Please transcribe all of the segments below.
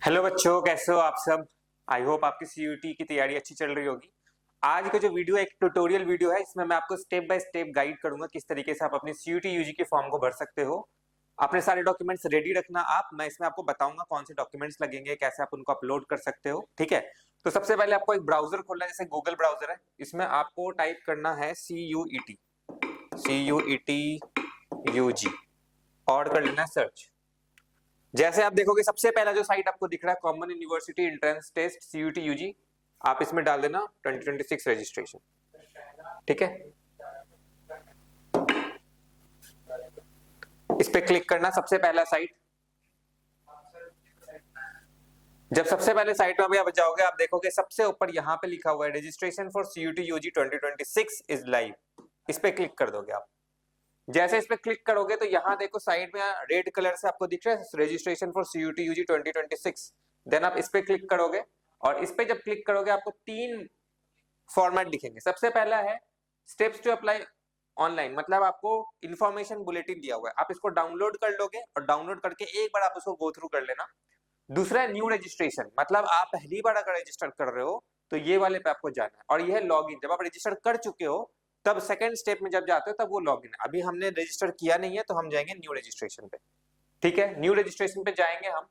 Hello बच्चों, कैसे हो आप सब। आई होप आपकी सीयूटी की तैयारी अच्छी चल रही होगी। आज का जो वीडियो है एक ट्यूटोरियल वीडियो है। इसमें मैं आपको स्टेप बाय स्टेप गाइड करूंगा किस तरीके से आप अपनी सीयूटी यूजी के फॉर्म को भर सकते हो। अपने सारे डॉक्यूमेंट्स रेडी रखना। मैं इसमें आपको बताऊंगा कौन से डॉक्यूमेंट्स लगेंगे, कैसे आप उनको अपलोड कर सकते हो। ठीक है, तो सबसे पहले आपको एक ब्राउजर खोलना है, जैसे गूगल ब्राउजर है। इसमें आपको टाइप करना है CUET और कर लेना है सर्च। जैसे आप देखोगे सबसे पहला जो साइट आपको दिख रहा है, common university entrance test CUT UG, आप इसमें डाल देना 2026 रजिस्ट्रेशन। ठीक है, इस पे क्लिक करना, सबसे पहला साइट। जब सबसे पहले साइट में आप जाओगे, आप देखोगे सबसे ऊपर यहाँ पे लिखा हुआ है registration for CUT UG 2026 is live. इस पे क्लिक कर दोगे आप। जैसे इस पे क्लिक करोगे तो यहाँ देखो साइड में रेड कलर से आपको दिख रहा है registration for CUT UG 2026। Then आप इस पे क्लिक करोगे और इस पे जब क्लिक करोगे आपको तीन फॉर्मेट दिखेंगे। सबसे पहला है स्टेप्स टू अप्लाई ऑनलाइन, मतलब आपको इन्फॉर्मेशन बुलेटिन दिया हुआ है, आप इसको डाउनलोड कर लोगे और डाउनलोड करके एक बार आप उसको गो थ्रू कर लेना। दूसरा है न्यू रजिस्ट्रेशन, मतलब आप पहली बार अगर रजिस्टर कर रहे हो तो ये वाले पे आपको जाना है। और ये है लॉग इन, जब आप रजिस्टर कर चुके हो तब सेकंड स्टेप में जब जाते हो तब वो लॉग इन है। अभी हमने रजिस्टर किया नहीं है तो हम जाएंगे न्यू रजिस्ट्रेशन पे। ठीक है, न्यू रजिस्ट्रेशन पे जाएंगे हम।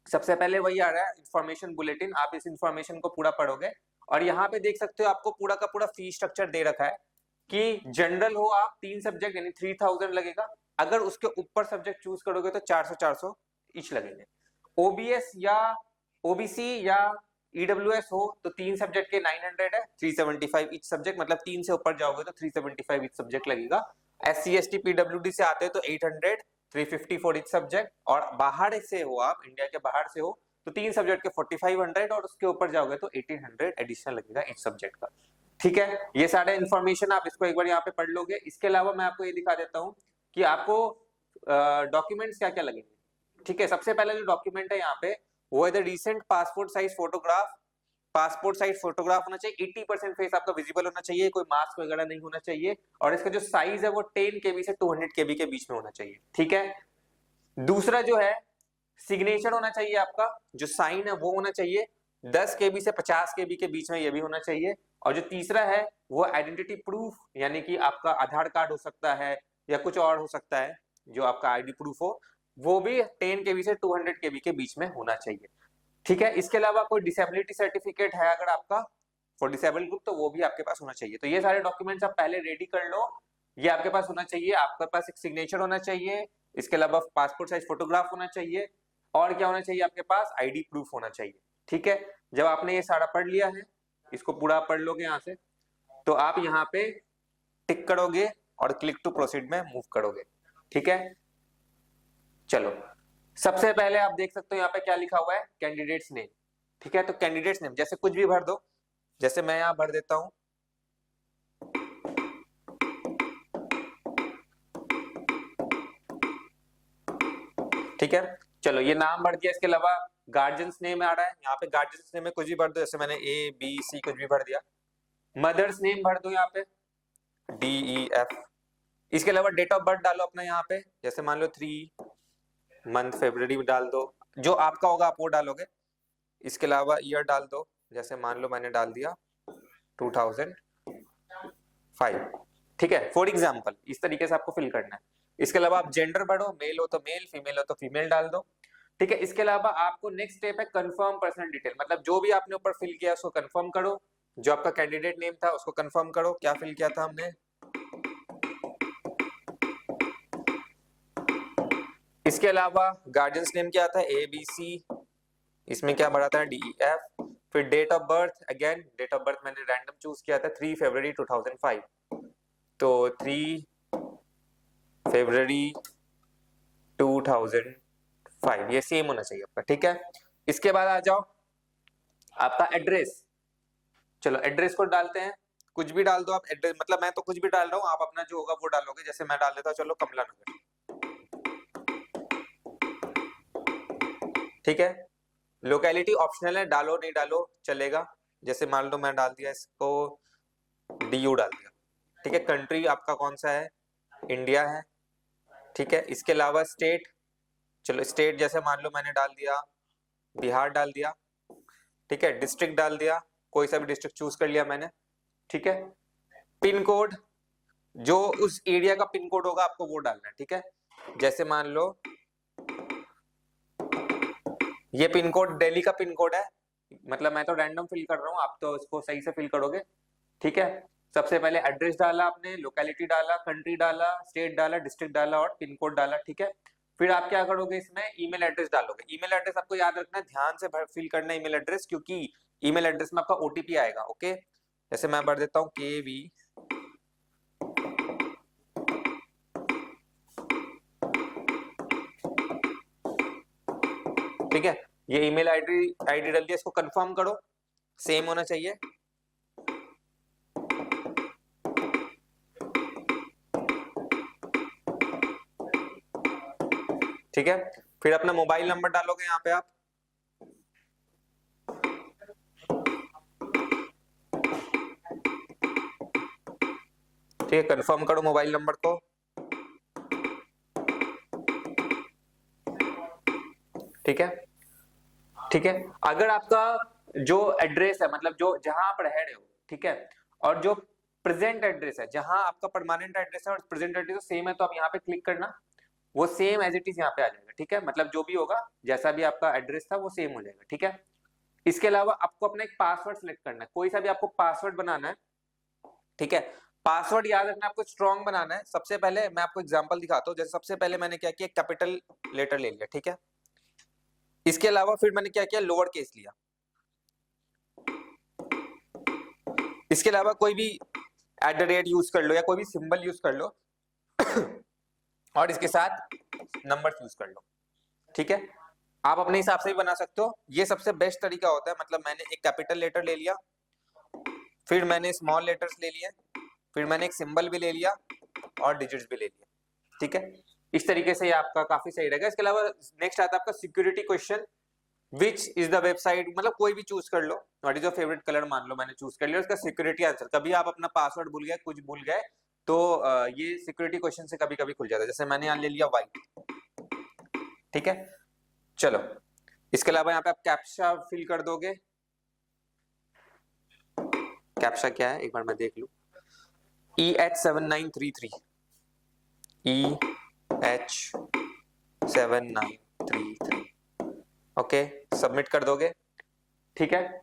सबसे पहले वही आ रहा है इन्फॉर्मेशन बुलेटिन, आप इस इन्फॉर्मेशन को पूरा पढ़ोगे और यहाँ पे देख सकते हो आपको पूरा का पूरा फी स्ट्रक्चर दे रखा है कि जनरल हो आप 3 सब्जेक्ट यानी 3000 लगेगा। अगर उसके ऊपर सब्जेक्ट चूज करोगे तो 400 ईच लगेंगे। ओबीएस या ओबीसी या ईडब्ल्यूएस हो तो 3 सब्जेक्ट के 900 है, 375 ईच सब्जेक्ट, मतलब 3 से ऊपर जाओगे तो 375 ईच सब्जेक्ट लगेगा। SC ST PWD से आते हो तो 800, 350 फॉर ईच सब्जेक्ट। और बाहर से हो आप, इंडिया के बाहर से हो तो 3 सब्जेक्ट के 4500 और उसके ऊपर जाओगे तो 1800 एडिशनल लगेगा ईच सब्जेक्ट का। ठीक है, ये सारे इन्फॉर्मेशन आप इसको एक बार यहाँ पे पढ़ लोगे। इसके अलावा मैं आपको ये दिखा देता हूँ कि आपको डॉक्यूमेंट्स क्या क्या लगेंगे। ठीक है, सबसे पहले जो डॉक्यूमेंट है यहाँ पे वो है the recent passport size photograph. Passport size photograph होना चाहिए, 80% फेस आपका विजिबल होना चाहिए, कोई मास्क वगैरह नहीं होना चाहिए। और इसका जो साइज है वो 10 KB से 200 KB के बीच में होना चाहिए। ठीक है, दूसरा जो है सिग्नेचर होना चाहिए, आपका जो साइन है वो होना चाहिए 10 KB से 50 KB के बीच में, ये भी होना चाहिए। और जो तीसरा है वो आइडेंटिटी प्रूफ, यानी कि आपका आधार कार्ड हो सकता है या कुछ और हो सकता है, जो आपका आईडी प्रूफ हो, वो भी 10 KB से 200 KB के बीच में होना चाहिए। ठीक है, इसके अलावा कोई डिसेबिलिटी सर्टिफिकेट है अगर आपका फॉर डिसेबल्ड ग्रुप तो वो भी आपके पास होना चाहिए। तो ये सारे डॉक्यूमेंट्स आप पहले रेडी कर लो, ये आपके पास होना चाहिए। आपके पास एक सिग्नेचर होना चाहिए, इसके अलावा पासपोर्ट साइज फोटोग्राफ होना चाहिए, और क्या होना चाहिए आपके पास, आईडी प्रूफ होना चाहिए। ठीक है, जब आपने ये सारा पढ़ लिया है, इसको पूरा पढ़ लोगे यहाँ से, तो आप यहाँ पे टिक करोगे और क्लिक टू प्रोसीड में मूव करोगे। ठीक है, चलो सबसे पहले आप देख सकते हो यहाँ पे क्या लिखा हुआ है, कैंडिडेट्स नेम। ठीक है, तो कैंडिडेट्स नेम जैसे कुछ भी भर दो, जैसे मैं यहाँ भर देता हूं ठीक है, चलो ये नाम भर दिया। इसके अलावा गार्जियंस नेम आ रहा है, यहाँ पे गार्जियंस नेम में कुछ भी भर दो, जैसे मैंने ABC कुछ भी भर दिया। मदर्स नेम भर दो यहाँ पे DEF। इसके अलावा डेट ऑफ बर्थ डालो अपना यहाँ पे, जैसे मान लो 3 मंथ February डाल दो, जो आपका होगा आप वो डालोगे। इसके अलावा ईयर डाल दो, जैसे मान लो मैंने डाल दिया 2005। ठीक है, फॉर एग्जाम्पल इस तरीके से आपको फिल करना है। इसके अलावा आप जेंडर भरो, मेल हो तो मेल, फीमेल हो तो फीमेल डाल दो। ठीक है, इसके अलावा आपको नेक्स्ट स्टेप है कंफर्म पर्सनल डिटेल, मतलब जो भी आपने ऊपर फिल किया उसको कंफर्म करो। जो आपका कैंडिडेट नेम था उसको कंफर्म करो, क्या फिल किया था हमने। इसके अलावा गार्जियंस नेम क्या था, ABC, इसमें क्या भरा था, DEF। फिर date of birth, again date of birth मैंने रैंडम चूज किया था 3 फरवरी 2005, तो 3 फरवरी 2005 ये सेम होना चाहिए आपका। ठीक है, इसके बाद आ जाओ आपका एड्रेस। चलो एड्रेस को डालते हैं, कुछ भी डाल दो आप एड्रेस, मतलब मैं तो कुछ भी डाल रहा हूँ, आप अपना जो होगा वो डालोगे। जैसे मैं डाल देता हूँ, चलो कमला नगर। ठीक है, लोकेलिटी ऑप्शनल है, डालो नहीं डालो चलेगा। जैसे मान लो मैं डाल दिया इसको DU डाल दिया। ठीक है, कंट्री आपका कौन सा है, इंडिया है। ठीक है, इसके अलावा स्टेट, चलो स्टेट जैसे मान लो मैंने डाल दिया बिहार डाल दिया, ठीक है। डिस्ट्रिक्ट डाल दिया, कोई सा भी डिस्ट्रिक्ट चूज कर लिया मैंने, ठीक है। पिन कोड, जो उस एरिया का पिन कोड होगा आपको वो डालना है, ठीक है। जैसे मान लो ये पिन कोड दिल्ली का पिन कोड है, मतलब मैं तो रैंडम फिल कर रहा हूँ, आप तो इसको सही से फिल करोगे, ठीक है। सबसे पहले एड्रेस डाला आपने, लोकेलिटी डाला, कंट्री डाला, स्टेट डाला, डिस्ट्रिक्ट डाला और पिन कोड डाला, ठीक है। फिर आप क्या करोगे, इसमें ईमेल एड्रेस डालोगे। ईमेल एड्रेस आपको याद रखना है, ध्यान से फिल करना है ईमेल एड्रेस, क्योंकि ईमेल एड्रेस में आपका ओटीपी आएगा, ओके। जैसे मैं भर देता हूँ KV, ठीक है। ये ईमेल आईडी डाल दिया, इसको कंफर्म करो, सेम होना चाहिए, ठीक है। फिर अपना मोबाइल नंबर डालोगे यहाँ पे आप, ठीक है। कंफर्म करो मोबाइल नंबर को, ठीक है, ठीक है। अगर आपका जो एड्रेस है, मतलब जो जहां आप रह रहे हो, ठीक है, और जो प्रेजेंट एड्रेस है, जहां आपका परमानेंट एड्रेस है और प्रेजेंट एड्रेस सेम है, तो आप यहाँ पे क्लिक करना, वो सेम एज इट इज यहाँ पे आ जाएगा, ठीक है। मतलब जो भी होगा, जैसा भी आपका एड्रेस था वो सेम हो जाएगा, ठीक है। इसके अलावा आपको अपना एक पासवर्ड सिलेक्ट करना है, कोई सा भी आपको पासवर्ड बनाना है, ठीक है। पासवर्ड याद रखना, आपको स्ट्रॉन्ग बनाना है। सबसे पहले मैं आपको एग्जांपल दिखाता हूँ, जैसे सबसे पहले मैंने क्या किया, कैपिटल लेटर ले लिया, ठीक है। इसके अलावा फिर मैंने क्या किया, लोअर केस लिया। इसके अलावा कोई भी @ यूज कर लो या कोई भी सिंबल यूज कर लो और इसके साथ नंबर यूज कर लो, ठीक है। आप अपने हिसाब से भी बना सकते हो, ये सबसे बेस्ट तरीका होता है। मतलब मैंने एक कैपिटल लेटर ले लिया, फिर मैंने स्मॉल लेटर्स ले लिए, फिर मैंने एक सिंबल भी ले लिया और डिजिट्स भी ले लिया, ठीक है। इस तरीके से ये आपका काफी सही रहेगा। इसके अलावा नेक्स्ट आता है आपका security question, which is the website, मतलब कोई भी चूज कर लो, what is your favourite colour मान लो मैंने चूज कर लिया, उसका सिक्योरिटी आंसर। कभी आप अपना पासवर्ड भूल गए, कुछ भूल गए, तो ये सिक्योरिटी क्वेश्चन से कभी कभी खुल जाता है। जैसे मैंने यहाँ ले लिया व्हाइट, ठीक है। चलो, इसके अलावा यहाँ पे आप कैप्चा फिल कर दोगे। कैप्चा क्या है एक बार मैं देख लूं, EH7933, EH7933, ओके, सबमिट कर दोगे, ठीक है।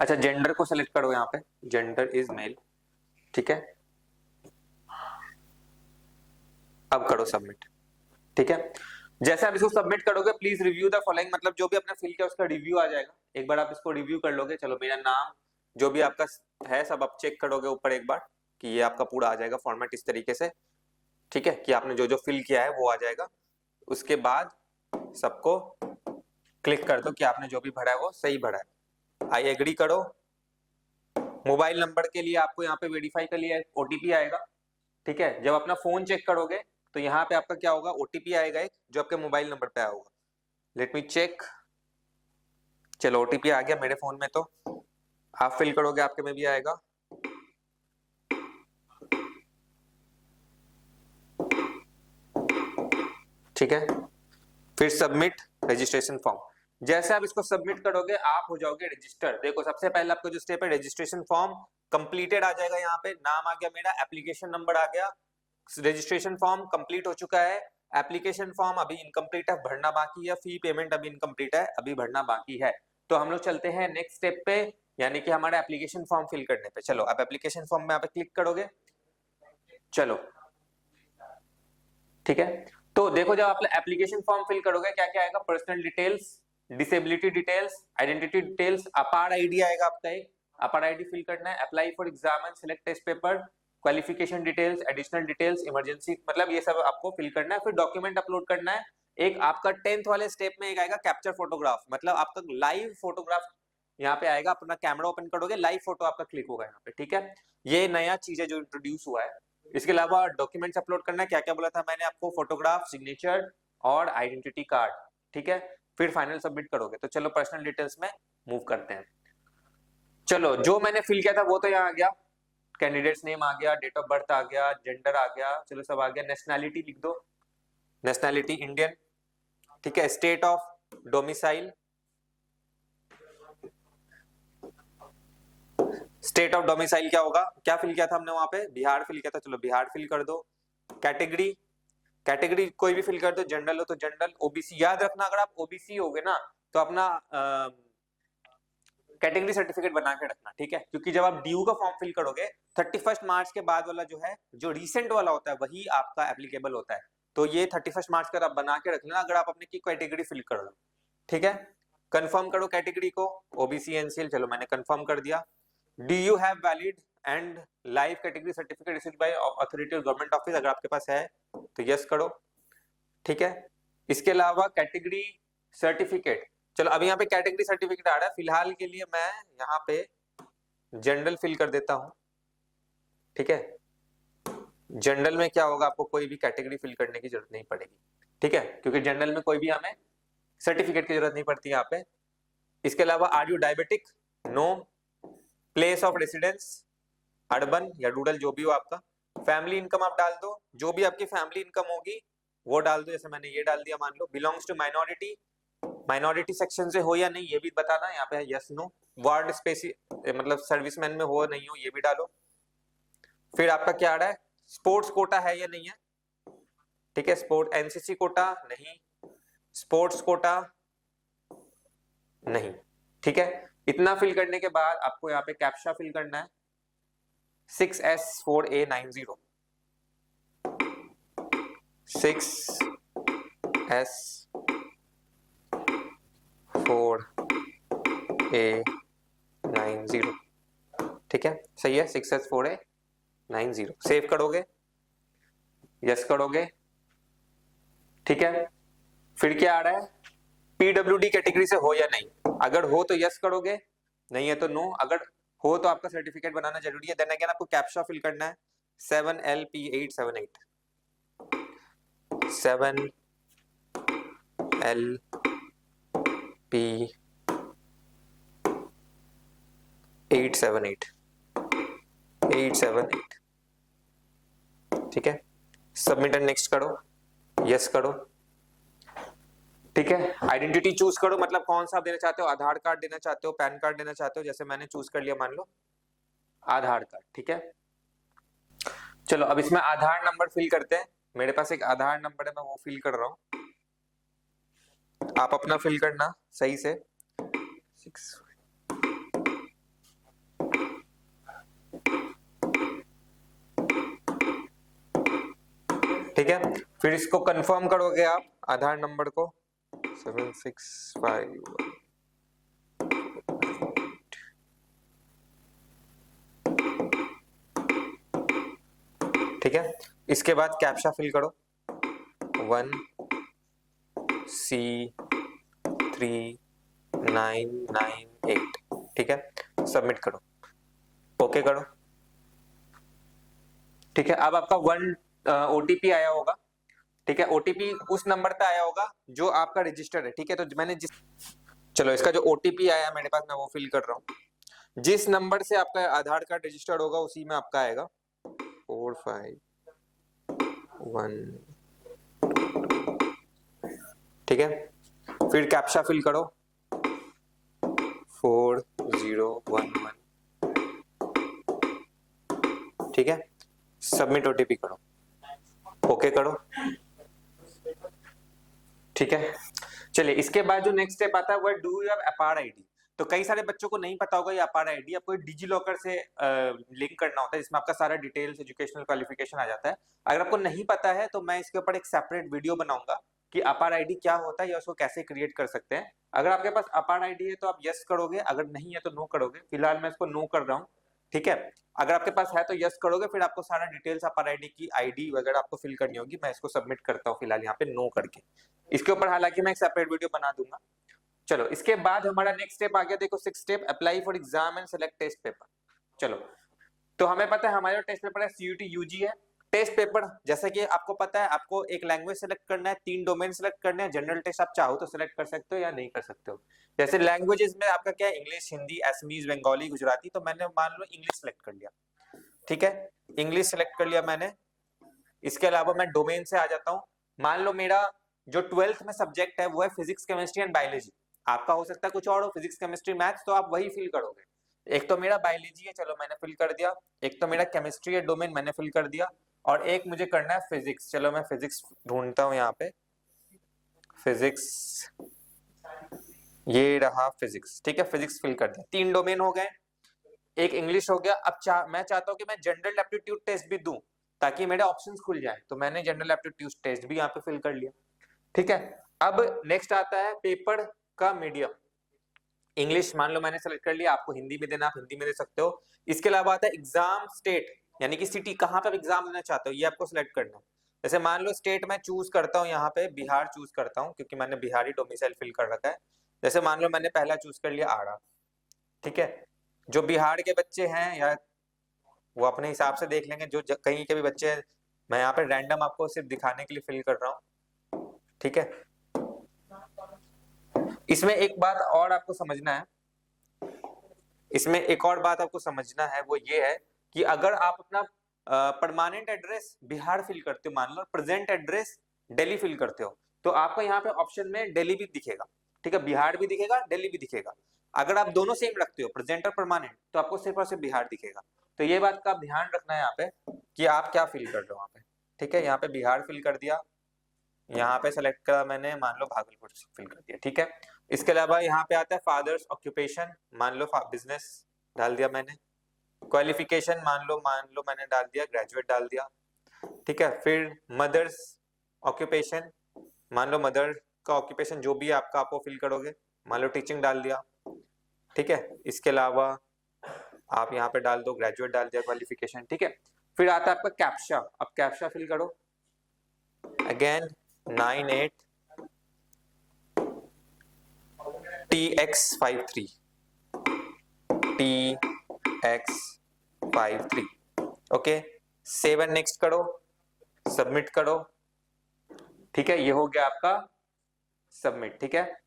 अच्छा, जेंडर को सेलेक्ट करो, यहाँ पे जेंडर इज मेल, ठीक है। अब करो सबमिट, ठीक है। जैसे आप इसको सबमिट करोगे, प्लीज रिव्यू द फॉलोइंग, मतलब जो भी आपने फिल किया उसका रिव्यू आ जाएगा, एक बार आप इसको रिव्यू कर लोगे। चलो, मेरा नाम जो भी आपका है सब आप चेक करोगे ऊपर एक बार, कि ये आपका पूरा आ जाएगा फॉर्मेट इस तरीके से, ठीक है, कि आपने जो जो फिल किया है वो आ जाएगा। उसके बाद सबको क्लिक कर दो कि आपने जो भी भरा है वो सही भरा है। आई एग्री करो। मोबाइल नंबर के लिए आपको यहाँ पे वेरीफाई के लिए ओटीपी आएगा, ठीक है। जब अपना फोन चेक करोगे तो यहाँ पे आपका क्या होगा, ओटीपी आएगा एक, जो आपके मोबाइल नंबर पे आया होगा। लेट मी चेक, चलो ओटीपी आ गया मेरे फोन में, तो आप फिल करोगे आपके में भी आएगा, ठीक है। फिर सबमिट रजिस्ट्रेशन फॉर्म, जैसे आप इसको सबमिट करोगे आप हो जाओगे रजिस्टर। देखो, सबसे पहले आपको जो स्टेप है, रजिस्ट्रेशन फॉर्म कंप्लीटेड आ जाएगा, यहाँ पे नाम आ गया मेरा, एप्लीकेशन नंबर आ गया, रजिस्ट्रेशन फॉर्म कंप्लीट हो चुका है। एप्लीकेशन फॉर्म अभी इनकम्प्लीट है, भरना बाकी है। फी पेमेंट अभी इनकम्प्लीट है, अभी भरना बाकी है। तो हम लोग चलते हैं नेक्स्ट स्टेप पे, यानी कि हमारा एप्लीकेशन फॉर्म फिल करने पे। चलो, आप एप्लीकेशन फॉर्म में यहाँ पे क्लिक करोगे, चलो, ठीक है। तो देखो, जब आप एप्लीकेशन फॉर्म फिल करोगे क्या क्या आएगा, personal details, disability details, identity details, APAAR ID आएगा आपका एक, अपार आईडी फिल करना है। Apply for exam and select test paper, qualification details, additional details, emergency, मतलब ये सब आपको फिल करना है। फिर डॉक्यूमेंट अपलोड करना है। एक आपका 10th वाले स्टेप में एक आएगा कैप्चर फोटोग्राफ, मतलब आपका लाइव फोटोग्राफ यहाँ पे आएगा। अपना कैमरा ओपन करोगे, लाइव फोटो आपका क्लिक होगा यहाँ पे, ठीक है। ये नया चीज है जो इंट्रोड्यूस हुआ है। इसके अलावा डॉक्यूमेंट्स अपलोड करना है, क्या क्या बोला था मैंने आपको, फोटोग्राफ, सिग्नेचर और आइडेंटिटी कार्ड, ठीक है। फिर फाइनल सबमिट करोगे। तो चलो पर्सनल डिटेल्स में मूव करते हैं। चलो, जो मैंने फिल किया था वो तो यहाँ आ गया, कैंडिडेट्स नेम आ गया, डेट ऑफ बर्थ आ गया, जेंडर आ गया, चलो सब आ गया। नेशनैलिटी लिख दो, नेशनैलिटी इंडियन, ठीक है। State of domicile, state of domicile क्या होगा, क्या फिल किया था हमने वहां पे, बिहार फिल किया था, चलो बिहार फिल कर दो। कैटेगरी, कैटेगरी कोई भी फिल कर दो, जनरल हो तो जनरल, ओबीसी याद रखना, अगर आप ओबीसी होगे ना तो अपना कैटेगरी सर्टिफिकेट बना के रखना, ठीक है, क्योंकि जब आप ड्यू का फॉर्म फिल करोगे 31 मार्च के बाद वाला जो है, जो रिसेंट वाला होता है वही आपका एप्लीकेबल होता है, तो ये 31 मार्च का आप बना के रख लेना अगर आप अपनी की कैटेगरी फिल कर लो, ठीक है। कंफर्म करो कैटेगरी को, ओबीसी एनसीएल, चलो मैंने कंफर्म कर दिया। Do you have valid and live category certificate issued by authority और गवर्नमेंट ऑफिस, अगर आपके पास है तो यस करो, ठीक है। इसके अलावा कैटेगरी सर्टिफिकेट, चलो अब यहाँ पे कैटेगरी सर्टिफिकेट आ रहा है, फिलहाल के लिए मैं यहाँ पे जनरल फिल कर देता हूं, ठीक है। जनरल में क्या होगा, आपको कोई भी कैटेगरी फिल करने की जरूरत नहीं पड़ेगी, ठीक है, क्योंकि जनरल में कोई भी हमें सर्टिफिकेट की जरूरत नहीं पड़ती यहाँ पे। इसके अलावा are you diabetic, no. Place of residence, urban या रूरल जो भी हो आपका। फैमिली इनकम आप डाल दो, जो भी आपकी फैमिली इनकम होगी वो डाल दो, जैसे मैंने ये डाल दिया मान लो। Belongs to minority, minority section से हो या नहीं ये भी बताना, यहाँ पे यस नो। वार्ड स्पेसी मतलब सर्विसमैन में हो नहीं हो ये भी डालो। फिर आपका क्या आ रहा है, स्पोर्ट्स कोटा है या नहीं है, ठीक है, स्पोर्ट एनसीसी कोटा नहीं, स्पोर्ट्स कोटा नहीं, ठीक है। इतना फिल करने के बाद आपको यहाँ पे कैप्चा फिल करना है 6S4A90, 6S4A90, ठीक है, सही है, 6S4A90 सेव करोगे, यस करोगे, ठीक है। फिर क्या आ रहा है, पीडब्ल्यूडी कैटेगरी से हो या नहीं, अगर हो तो यस करोगे, नहीं है तो नो। अगर हो तो आपका सर्टिफिकेट बनाना जरूरी है। देन अगेन आपको कैप्चा फिल करना है 7LP878, 7LP878, 878, ठीक है। सबमिट एंड नेक्स्ट करो, यस करो, ठीक है। आइडेंटिटी चूज करो, मतलब कौन सा आप देना चाहते हो, आधार कार्ड देना चाहते हो, पैन कार्ड देना चाहते हो, जैसे मैंने चूज कर लिया मान लो आधार कार्ड, ठीक है। चलो अब इसमें आधार नंबर फिल करते हैं, मेरे पास एक आधार नंबर है मैं वो फिल कर रहा हूं, आप अपना फिल करना सही से। 6 ठीक है, फिर इसको कंफर्म करोगे आप आधार नंबर को 765, ठीक है। इसके बाद कैप्चा फिल करो 1C3998, ठीक है, सबमिट करो, ओके करो, ठीक है। अब आपका ओटीपी आया होगा, ठीक है, ओटीपी उस नंबर पे आया होगा जो आपका रजिस्टर है, ठीक है। तो मैंने चलो इसका जो ओटीपी आया मेरे पास मैं वो फिल कर रहा हूँ, जिस नंबर से आपका आधार कार्ड रजिस्टर्ड होगा उसी में आपका आएगा 451, ठीक है। फिर कैप्चा फिल करो 4011, ठीक है, सबमिट ओटीपी करो, ओके करो, ठीक है। चलिए इसके बाद जो नेक्स्ट स्टेप आता है वो डू यू हैव अपार आईडी। तो कई सारे बच्चों को नहीं पता होगा ये अपार आईडी आपको डिजी लॉकर से लिंक करना होता है, जिसमें आपका सारा डिटेल्स एजुकेशनल क्वालिफिकेशन आ जाता है। अगर आपको नहीं पता है तो मैं इसके ऊपर एक सेपरेट वीडियो बनाऊंगा कि अपार आईडी क्या होता है या उसको कैसे क्रिएट कर सकते हैं। अगर आपके पास अपार आईडी है तो आप यस करोगे, अगर नहीं है तो नो करोगे। फिलहाल मैं इसको नो कर रहा हूँ, ठीक है। अगर आपके पास है तो यस करोगे, फिर आपको सारा डिटेल्स अपार आईडी की आईडी वगैरह आपको फिल करनी होगी। मैं इसको सबमिट करता हूँ फिलहाल यहाँ पे नो करके, इसके ऊपर हालांकि मैं एक सेपरेट वीडियो बना दूंगा। चलो इसके बाद हमारा नेक्स्ट स्टेप आ गया, देखो 6 step, apply for exam and select test paper. चलो तो हमें पता है हमारा टेस्ट पेपर है सीयूटी यूजी है। टेस्ट पेपर जैसा कि आपको पता है, आपको एक लैंग्वेज सेलेक्ट करना है, 3 डोमेन सेलेक्ट करने हैं। जनरल टेस्ट आप चाहो तो सेलेक्ट कर सकते हो या नहीं कर सकते हो। जैसे लैंग्वेजेस में आपका क्या है, इंग्लिश, हिंदी, असमीज, बंगाली, गुजराती। तो मैंने मान लो इंग्लिश सेलेक्ट कर लिया, ठीक है, इंग्लिश सेलेक्ट कर लिया मैंने। इसके अलावा मैं डोमेन से आ जाता हूँ, मान लो मेरा जो 12th में सब्जेक्ट है वो है फिजिक्स केमिस्ट्री एंड बायोलॉजी। आपका हो सकता है कुछ और हो, फिजिक्स केमिस्ट्री मैथ्स, तो आप वही फिल करोगे। एक तो मेरा बायोलॉजी है, चलो मैंने फिल कर दिया। एक तो मेरा केमिस्ट्री है डोमेन, मैंने फिल कर दिया। और एक मुझे करना है फिजिक्स, चलो मैं फिजिक्स ढूंढता हूँ यहाँ पे। फिजिक्स, ये रहा फिजिक्स, ठीक है, फिजिक्स फिल कर दिया। 3 डोमेन हो गए, एक इंग्लिश हो गया। अब मैं चाहता हूँ कि मैं जनरल एप्टीट्यूड टेस्ट भी दूं ताकि मेरे ऑप्शंस खुल जाए, तो मैंने जनरल एप्टीट्यूड टेस्ट भी यहाँ पे फिल कर लिया, ठीक है। अब नेक्स्ट आता है पेपर का मीडियम। इंग्लिश मान लो मैंने सेलेक्ट कर लिया, आपको हिंदी में देना, आप हिंदी में दे सकते हो। इसके अलावा आता है एग्जाम स्टेट, यानी कि सिटी, कहाँ पर एग्जाम देना चाहते हो ये आपको सिलेक्ट करना है। जैसे मान लो स्टेट मैं चूज करता हूँ, यहाँ पे बिहार चूज करता हूँ क्योंकि मैंने बिहारी डोमिसाइल फिल कर रखा है। जैसे मान लो मैंने पहला चूज कर लिया आड़ा, ठीक है। जो बिहार के बच्चे हैं या वो अपने हिसाब से देख लेंगे, जो कहीं के भी बच्चे हैं, मैं यहाँ पे रैंडम आपको सिर्फ दिखाने के लिए फिल कर रहा हूँ, ठीक है। इसमें एक बात और आपको समझना है, इसमें एक और बात आपको समझना है, वो ये है कि अगर आप अपना परमानेंट एड्रेस बिहार फिल करते हो, मान लो प्रेजेंट एड्रेस दिल्ली फिल करते हो, तो आपको यहाँ पे ऑप्शन में दिल्ली भी दिखेगा, ठीक है, बिहार भी दिखेगा, दिल्ली भी दिखेगा। अगर आप दोनों सेम रखते हो, प्रेजेंट और परमानेंट, तो आपको सिर्फ और सिर्फ बिहार दिखेगा। तो ये बात का आप ध्यान रखना है यहाँ पे कि आप क्या फिल कर रहे हो वहाँ पे, ठीक है। यहाँ पे बिहार फिल कर दिया, यहाँ पे सेलेक्ट करा मैंने, मान लो भागलपुर फिल कर दिया, ठीक है। इसके अलावा यहाँ पे आता है फादर्स ऑक्यूपेशन, मान लो बिजनेस डाल दिया मैंने। क्वालिफिकेशन मान लो मैंने डाल दिया ग्रेजुएट डाल दिया, ठीक है। फिर मदर्स ऑक्यूपेशन, मान लो मदर का ऑक्यूपेशन जो भी है आपका, आप वो फिल करोगे, मान लो टीचिंग डाल दिया, ठीक है। इसके अलावा आप यहाँ पे डाल दो ग्रेजुएट डाल दिया, क्वालिफिकेशन, ठीक है। फिर आता है आपका कैप्चा, अब कैप्चा फिल करो। Again 98 TX53 TX53, okay. 7 next करो, सबमिट करो, ठीक है। ये हो गया आपका सबमिट, ठीक है।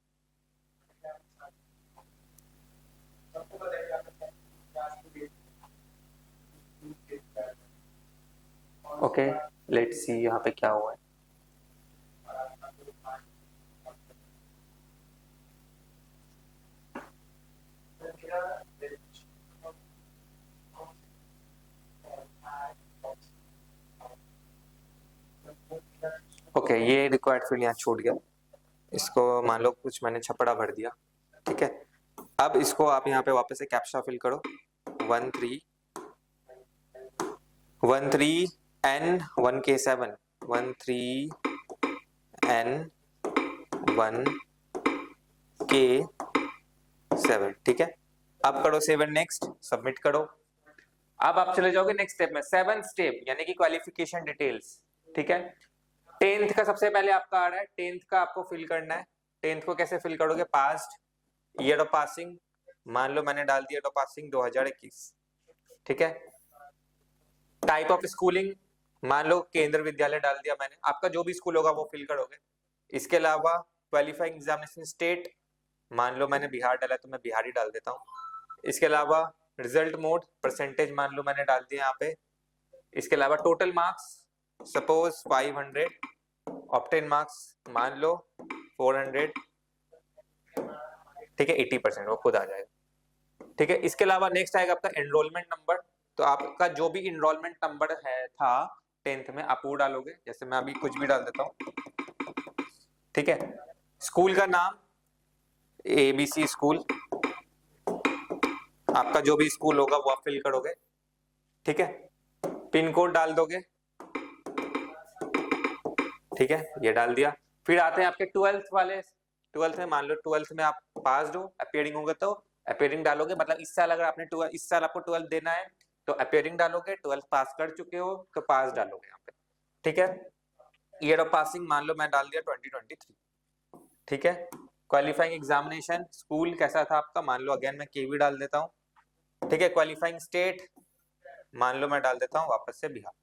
ओके, लेट्स सी यहाँ पे क्या हुआ है। ओके, ये रिक्वायर्ड फील्ड यहाँ छूट गया, इसको मान लो कुछ मैंने छपड़ा भर दिया, ठीक है। अब इसको आप यहाँ पे वापस से कैप्चा फिल करो, 13 N 1K7 13 N 1K7, ठीक है। अब करो 7 नेक्स्ट, सबमिट करो। अब आप चले जाओगे नेक्स्ट स्टेप में, 7th स्टेप यानी कि क्वालिफिकेशन डिटेल्स, ठीक है। 10th का सबसे पहले आपका आ रहा है, 10th का आपको फिल करना है। 10th को कैसे फिल करोगे, पास्ट, ईयर ऑफ पासिंग, मान लो मैंने डाल दिया ईयर ऑफ पासिंग 2021, ठीक है। टाइप ऑफ स्कूलिंग, मान लो केंद्र विद्यालय डाल दिया मैंने, आपका जो भी स्कूल होगा वो फिल करोगे। इसके अलावा क्वालिफाइंग एग्जामिनेशन स्टेट, मान लो मैंने बिहार डाला तो मैं बिहारी डाल देता हूँ। इसके अलावा रिजल्ट मोड, परसेंटेज मान लो मैंने डाल दिया यहाँ पे। इसके अलावा total marks, suppose 500, obtain marks मान लो 400, ठीक है, 80% वो खुद आ जाएगा, ठीक है। इसके अलावा नेक्स्ट आएगा आपका एनरोलमेंट नंबर, तो आपका जो भी एनरोलमेंट नंबर है था 10th में आप वो डालोगे, जैसे मैं अभी कुछ भी डाल देता हूँ, ठीक है। स्कूल का नाम ABC स्कूल, आपका जो भी स्कूल होगा वो आप फिल करोगे, ठीक है। पिन कोड डाल दोगे, ठीक है, ये डाल दिया। फिर आते हैं आपके 12th वाले, 12th में मान लो 12th में आप पास हो, अपीयरिंग होगा तो अपीयरिंग डालोगे, मतलब इस साल अगर आपने 12 इस साल आपको 12th देना है तो अपीयरिंग डालोगे, 12th पास कर चुके हो तो पास डालोगे यहाँ पे, ठीक है। ईयर ऑफ पासिंग मान लो मैं डाल दिया 2023, ठीक है। क्वालिफाइंग एग्जामिनेशन स्कूल कैसा था आपका, मान लो अगेन मैं केवी डाल देता हूँ, ठीक है। क्वालिफाइंग स्टेट मान लो मैं डाल देता हूँ वापस से बिहार,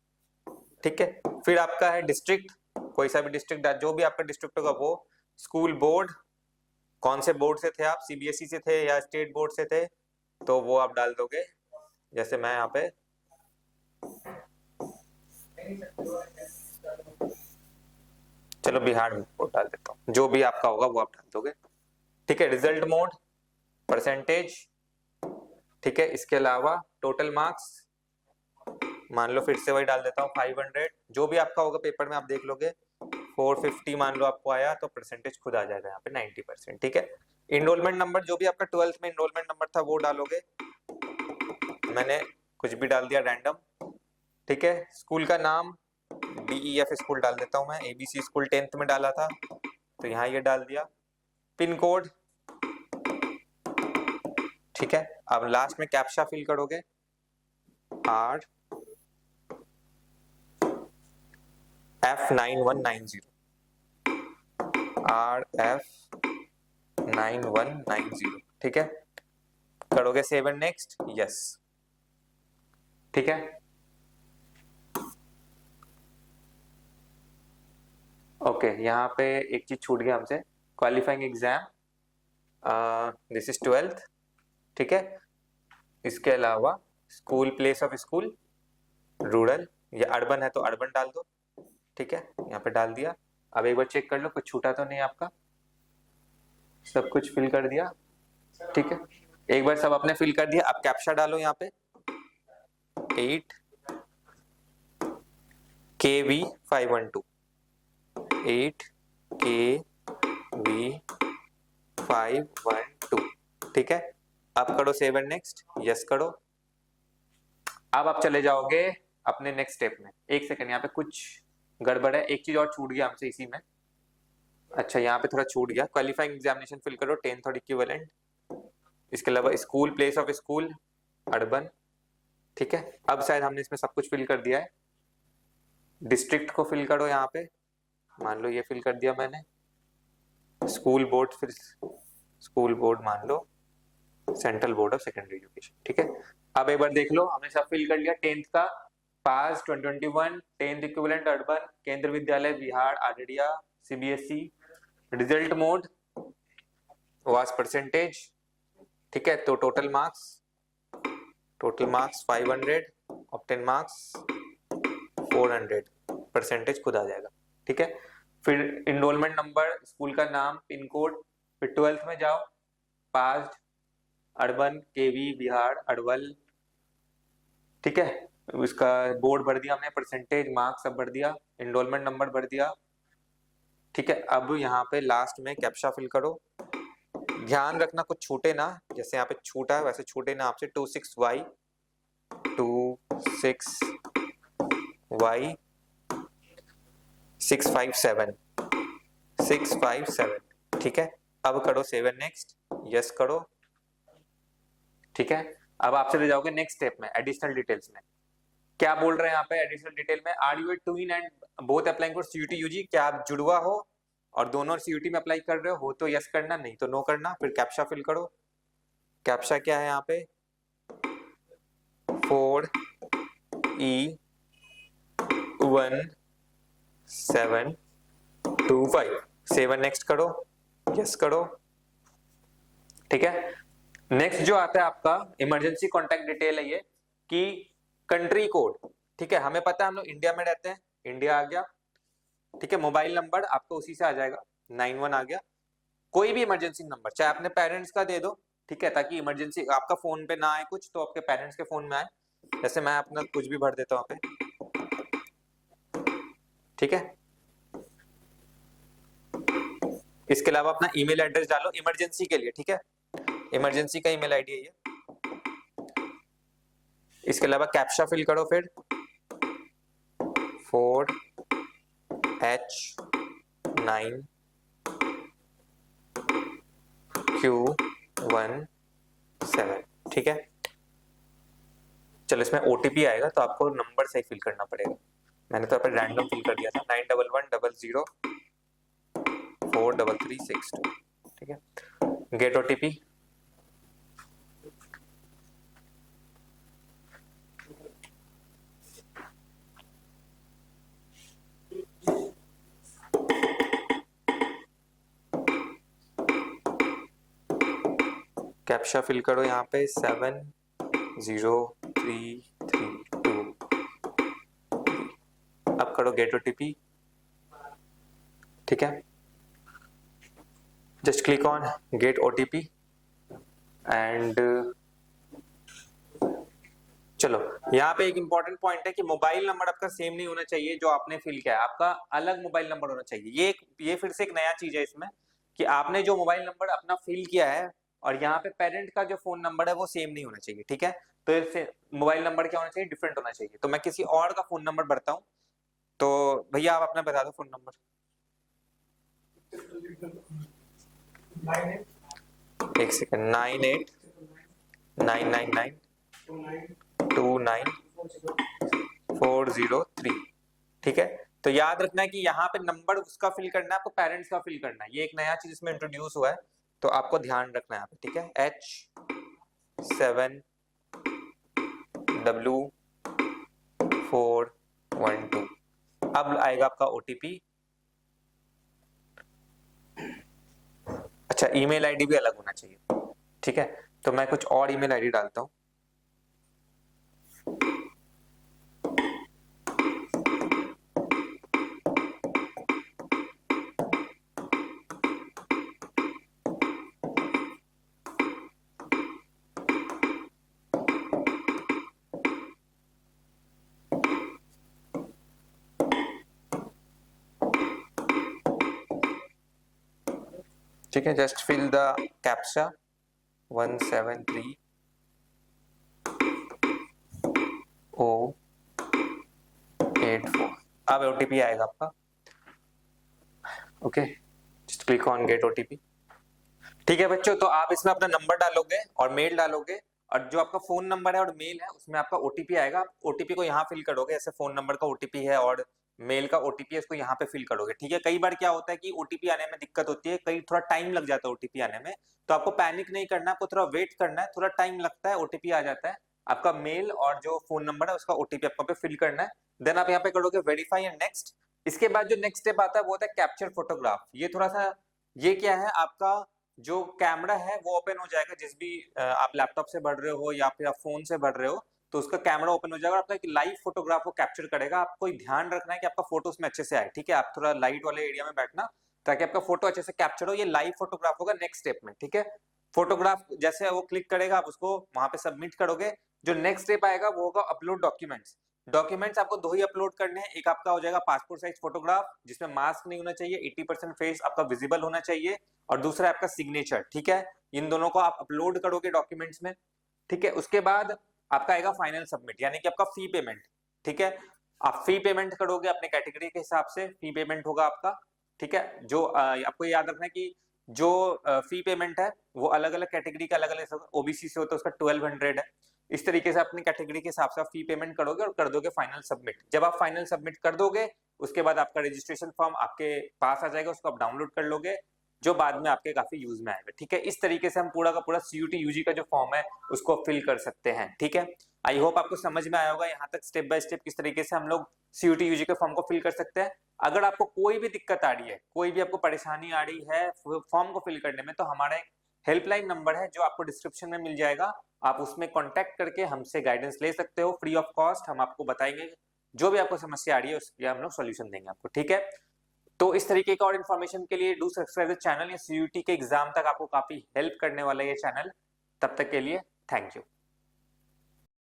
ठीक है। फिर आपका है डिस्ट्रिक्ट, कोई सा भी डिस्ट्रिक्ट, जो भी आपका डिस्ट्रिक्ट होगा वो। स्कूल बोर्ड, कौन से बोर्ड से थे आप, CBSE से थे या स्टेट बोर्ड से थे, तो वो आप डाल दोगे, जैसे मैं यहाँ पे चलो बिहार बोर्ड डाल देता हूँ, जो भी आपका होगा वो आप डाल दोगे। ठीक है, रिजल्ट मोड, परसेंटेज, ठीक है, इसके अलावा टोटल मार्क्स, मान लो फिर से वही डाल देता हूँ 500, जो भी आपका होगा पेपर में आप देख लोगे। 450 मान लो आपको आया तो परसेंटेज खुद आ जाएगा यहाँ पे 90%। ठीक है, इनरोलमेंट नंबर जो भी आपका 12th में इनरोलमेंट नंबर था वो डालोगे, मैंने कुछ भी डाल दिया रैंडम। ठीक है, स्कूल का नाम DEF स्कूल डाल देता हूँ मैं, ABC स्कूल 10th में डाला था तो यहाँ ये डाल दिया। पिन कोड, ठीक है, अब लास्ट में कैप्चा फिल करोगे, RF9190, RF9190, ठीक है, करोगे सेव एंड नेक्स्ट, यस। ठीक है, ओके, यहाँ पे एक चीज छूट गया हमसे, qualifying exam, this is 12th। ठीक है, इसके अलावा school, place of school, rural या अर्बन है तो अर्बन डाल दो। ठीक है, यहाँ पे डाल दिया। अब एक बार चेक कर लो कुछ छूटा तो नहीं आपका, सब कुछ फिल कर दिया। ठीक है, एक बार सब आपने फिल कर दिया, अब कैप्चा डालो यहाँ पे 8KV512, 8KV512। ठीक है, अब करो सेव एंड नेक्स्ट, यस करो। अब आप चले जाओगे अपने नेक्स्ट स्टेप में। एक सेकंड, यहाँ पे कुछ गड़बड़ है, एक चीज और छूट गया हमसे इसी में। अच्छा, यहाँ पे थोड़ा छूट गया, क्वालिफाइंग एग्जामिनेशन फिल करो 10th और इक्विवेलेंट, इसके अलावा school, place of school, urban. ठीक है, अब शायद हमने इसमें सब कुछ फिल कर दिया है। डिस्ट्रिक्ट को फिल करो यहाँ पे, मान लो ये फिल कर दिया मैंने। स्कूल बोर्ड, फिर स्कूल बोर्ड मान लो central board of secondary education. ठीक है, अब एक बार देख लो, हमने सब फिल कर लिया। 10th का पास 2021, 10th इक्विवेलेंट अर्बन, केंद्र विद्यालय बिहार आरडिया CBSE, रिजल्ट मोड वास परसेंटेज। ठीक है, तो total marks 500, obtain marks 400, percentage खुद आ जाएगा। ठीक है, फिर इनरोलमेंट नंबर, स्कूल का नाम, पिन कोड, फिर 12th में जाओ, passed, urban, KV Bihar Arwal. ठीक है, उसका बोर्ड भर दिया हमने, परसेंटेज, मार्क्स सब भर दिया, इनरोलमेंट नंबर भर दिया। ठीक है, अब यहाँ पे लास्ट में कैप्चा फिल करो। ध्यान रखना कुछ छूटे ना, जैसे यहाँ पे छूटा है वैसे छूटे ना आपसे। 26Y 657। ठीक है, अब करो सेव एंड नेक्स्ट, यस करो। ठीक है, अब आप चले जाओगे नेक्स्ट स्टेप में, एडिशनल डिटेल्स में। क्या बोल रहे हैं यहाँ पे एडिशनल डिटेल में, are you a twin and both applying for CUT UG, क्या आप जुड़वा हो और दोनों CUT में अप्लाई कर रहे हो तो यस करना, नहीं तो नो करना। फिर कैप्चा फिल करो। कैप्चा क्या है यहाँ पे, 4E1725, सेव एंड नेक्स्ट करो, यस करो। ठीक है, नेक्स्ट जो आता है आपका इमरजेंसी कॉन्टैक्ट डिटेल है ये, कि कंट्री कोड। ठीक है, हमें पता है हम लोग इंडिया में रहते हैं, इंडिया आ गया। ठीक है, मोबाइल नंबर आपको उसी से आ जाएगा, 91 आ गया। कोई भी इमरजेंसी नंबर चाहे अपने पेरेंट्स का दे दो, ठीक है, ताकि इमरजेंसी आपका फोन पे ना आए कुछ तो आपके पेरेंट्स के फोन में आए। जैसे मैं अपना कुछ भी भर देता हूँ पे। ठीक है, इसके अलावा अपना ईमेल एड्रेस डालो इमरजेंसी के लिए। ठीक है, इमरजेंसी का ईमेल आईडी है ये। इसके अलावा कैप्चा फिल करो फिर 4H9Q17। ठीक है, चलो इसमें OTP आएगा तो आपको नंबर सही फिल करना पड़ेगा। मैंने तो अपन रैंडम फिल कर दिया था, 9110043362। ठीक है, गेट OTP। कैप्चा फिल करो यहाँ पे 70332। अब करो गेट OTP। ठीक है, just click on get OTP and चलो यहाँ पे एक इंपॉर्टेंट पॉइंट है कि मोबाइल नंबर आपका सेम नहीं होना चाहिए जो आपने फिल किया है, आपका अलग मोबाइल नंबर होना चाहिए। ये फिर से एक नया चीज है इसमें कि आपने जो मोबाइल नंबर अपना फिल किया है और यहाँ पे पेरेंट का जो फोन नंबर है वो सेम नहीं होना चाहिए, ठीक है। तो इससे मोबाइल नंबर क्या होना चाहिए, डिफरेंट होना चाहिए। तो मैं किसी और का फोन नंबर भरता हूँ, तो भैया आप अपना बता दो फोन नंबर। एक सेकंड, 9899929403, ठीक है। तो याद रखना है कि यहाँ पे नंबर उसका फिल करना है, आपको पेरेंट्स का फिल करना है। ये एक नया चीज इसमें इंट्रोड्यूस हुआ है, तो आपको ध्यान रखना है यहाँ पे, ठीक है। H7W412 अब आएगा आपका OTP। अच्छा, ईमेल आईडी भी अलग होना चाहिए, ठीक है। तो मैं कुछ और ईमेल आईडी डालता हूँ। ठीक है, just fill the captcha 173O84। अब OTP आएगा आपका, okay. Just click on get OTP। ठीक है बच्चों, तो आप इसमें अपना नंबर डालोगे और मेल डालोगे, और जो आपका फोन नंबर है और मेल है उसमें आपका OTP आएगा। आप OTP को यहाँ फिल करोगे, ऐसे फोन नंबर का OTP है और मेल का OTP है, इसको यहाँ पे फिल करोगे, ठीक है। कई बार क्या होता है कि OTP आने में दिक्कत होती है, कई थोड़ा टाइम लग जाता है OTP आने में, तो आपको पैनिक नहीं करना, आपको थोड़ा वेट करना है, थोड़ा टाइम लगता है, OTP आ जाता है। आपका मेल और जो फोन नंबर है उसका OTP आपको पे फिल करना है, देन आप यहाँ पे करोगे वेरीफाई एंड नेक्स्ट। इसके बाद जो नेक्स्ट स्टेप आता है वो होता है कैप्चर फोटोग्राफ। ये थोड़ा सा, ये क्या है, आपका जो कैमरा है वो ओपन हो जाएगा, जिस भी आप लैपटॉप से बढ़ रहे हो या फिर आप फोन से बढ़ रहे हो, तो उसका कैमरा ओपन हो जाएगा और आपका एक लाइव फोटोग्राफ को कैप्चर करेगा। आपको ध्यान रखना है कि आपका फोटो उसमें अच्छे से आए, ठीक है। आप थोड़ा लाइट वाले एरिया में बैठना ताकि आपका फोटो अच्छे से कैप्चर हो। ये लाइव फोटोग्राफ होगा नेक्स्ट स्टेप में, ठीक है। फोटोग्राफ जैसे वो क्लिक करेगा, आप उसको वहां पे सबमिट करोगे। जो नेक्स्ट स्टेप आएगा वो होगा अपलोड डॉक्यूमेंट्स। डॉक्यूमेंट्स आपको 2 ही अपलोड करने हैं। एक आपका हो जाएगा पासपोर्ट साइज फोटोग्राफ जिसमें मास्क नहीं होना चाहिए, 80% फेस आपका विजिबल होना चाहिए, और दूसरा आपका सिग्नेचर, ठीक है। इन दोनों को आप अपलोड करोगे डॉक्यूमेंट्स में, ठीक है। उसके बाद आपका आएगा फाइनल सबमिट, यानी कि आपका फी पेमेंट, ठीक है। आप फी पेमेंट करोगे अपने कैटेगरी के हिसाब से, फी पेमेंट होगा आपका, ठीक है। जो आपको याद रखना है कि जो फी पेमेंट है वो अलग अलग कैटेगरी का अलग अलग, OBC से होता है उसका 1200 है। इस तरीके से अपनी कैटेगरी के हिसाब से आप फी पेमेंट करोगे और कर दोगे फाइनल सबमिट। जब आप फाइनल सबमिट कर दोगे उसके बाद आपका रजिस्ट्रेशन फॉर्म आपके पास आ जाएगा, उसको आप डाउनलोड कर लोगे, जो बाद में आपके काफी यूज में आएगा, ठीक है। इस तरीके से हम पूरा का पूरा CUT UG का जो फॉर्म है उसको फिल कर सकते हैं, ठीक है। आई होप आपको समझ में आया होगा यहाँ तक स्टेप बाय स्टेप किस तरीके से हम लोग CUT UG के फॉर्म को फिल कर सकते हैं। अगर आपको कोई भी दिक्कत आ रही है, कोई भी आपको परेशानी आ रही है फॉर्म को फिल करने में, तो हमारा एक हेल्पलाइन नंबर है जो आपको डिस्क्रिप्शन में मिल जाएगा, आप उसमें कॉन्टेक्ट करके हमसे गाइडेंस ले सकते हो फ्री ऑफ कॉस्ट। हम आपको बताएंगे जो भी आपको समस्या आ रही है उसके हम लोग सोल्यूशन देंगे आपको, ठीक है। तो इस तरीके का और इन्फॉर्मेशन के लिए डू सब्सक्राइब द चैनल। ये CUT के एग्जाम तक आपको काफी हेल्प करने वाला ये चैनल। तब तक के लिए थैंक यू।